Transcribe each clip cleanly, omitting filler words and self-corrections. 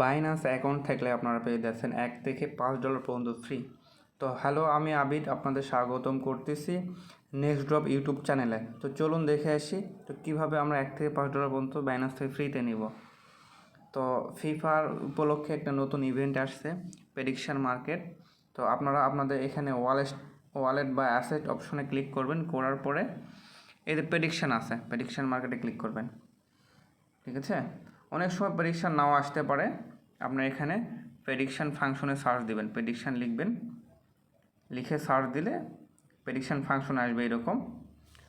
Binance account থাকলে আপনারা পেয়ে যাচ্ছেন $1 থেকে $5 পর্যন্ত ফ্রি। তো হ্যালো, আমি আবিদ আপনাদের স্বাগতম করতেছি নেক্সট ড্রপ ইউটিউব চ্যানেলে। তো চলুন দেখে আসি তো কীভাবে আমরা $1 থেকে $5 পর্যন্ত বাইনান্স থেকে ফ্রিতে নিব। তো ফিফার উপলক্ষে একটা নতুন ইভেন্ট আসছে, প্রেডিকশন মার্কেট। তো আপনারা আপনাদের এখানে ওয়ালেট বা অ্যাসেট অপশনে ক্লিক করবেন, করার পরে এই যে প্রেডিকশন আছে, প্রেডিকশন মার্কেটে ক্লিক করবেন। ঠিক আছে, অনেক সময় প্রেডিকশান নাও আসতে পারে। আপনার এখানে প্রেডিকশান ফাংশনে সার্চ দিবেন, প্রেডিকশান লিখবেন, লিখে সার্চ দিলে প্রেডিকশান ফাংশন আসবে এরকম।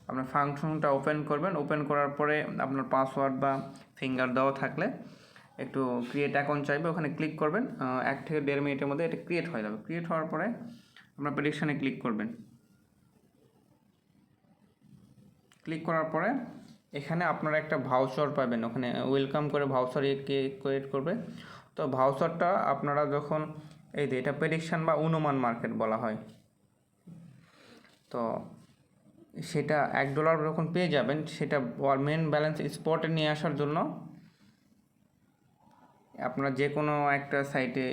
আপনার ফাংশনটা ওপেন করবেন, ওপেন করার পরে আপনার পাসওয়ার্ড বা ফিঙ্গার দেওয়া থাকলে একটু ক্রিয়েট অ্যাকাউন্ট চাইবে, ওখানে ক্লিক করবেন। 1 থেকে 1.5 মিনিটের মধ্যে এটা ক্রিয়েট হয়ে যাবে। ক্রিয়েট হওয়ার পরে আপনার প্রেডিকশানে ক্লিক করবেন। ক্লিক করার পরে এখানে আপনারা একটা ভাউচার পাবেন, ওখানে ওয়েলকাম করে ভাউচার ক্রিয়েট করবে। তো ভাউচারটা আপনারা যখন এই যে এটা প্রেডিকশান বা অনুমান মার্কেট বলা হয়, তো সেটা $1 যখন পেয়ে যাবেন, সেটা মেন ব্যালেন্স স্পটে নিয়ে আসার জন্য আপনারা যে কোনো একটা সাইটে,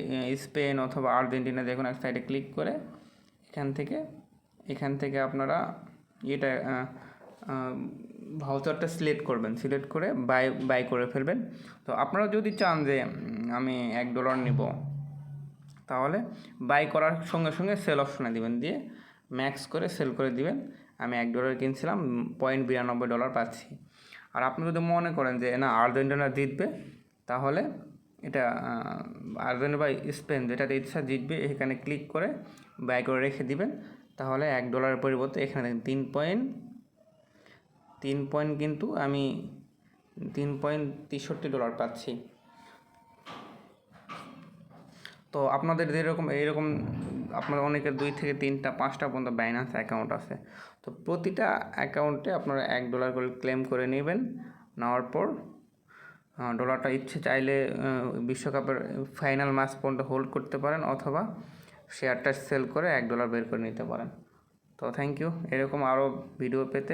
স্পেন অথবা আর্জেন্টিনা, যে কোনো এক সাইটে ক্লিক করে এখান থেকে আপনারা এটা ভাউচারটা সিলেক্ট করবেন, সিলেক্ট করে বাই করে ফেলবেন। তো আপনারা যদি চান যে আমি $1 নিব, তাহলে বাই করার সঙ্গে সঙ্গে সেল অপশনে দিবেন, দিয়ে ম্যাক্স করে সেল করে দিবেন। আমি $1 কিনছিলাম, $0.92 পাচ্ছি। আর আপনি যদি মনে করেন যে না আর্জেন্টিনা জিতবে, তাহলে এটা আর্জেন্টিনা বা স্পেন যেটাতে ইচ্ছা জিতবে, এখানে ক্লিক করে বাই করে রেখে দিবেন। তাহলে $1 পরিবর্তে এখানে 3 পয়েন্ট কিন্তু আমি $3.63 পাচ্ছি। তো আপনাদের এইরকম আপনাদের অনেকের 2 থেকে 3টা 5টা পর্যন্ত বাইনান্স অ্যাকাউন্ট আছে। তো প্রতিটা অ্যাকাউন্টে আপনারা $1 করে ক্লেম করে নেবেন। নেওয়ার পর ডলারটা ইচ্ছে চাইলে বিশ্বকাপের ফাইনাল ম্যাচ পর্যন্ত হোল্ড করতে পারেন, অথবা শেয়ারটা সেল করে $1 বের করে নিতে পারেন। তো থ্যাংক ইউ। এরকম আরও ভিডিও পেতে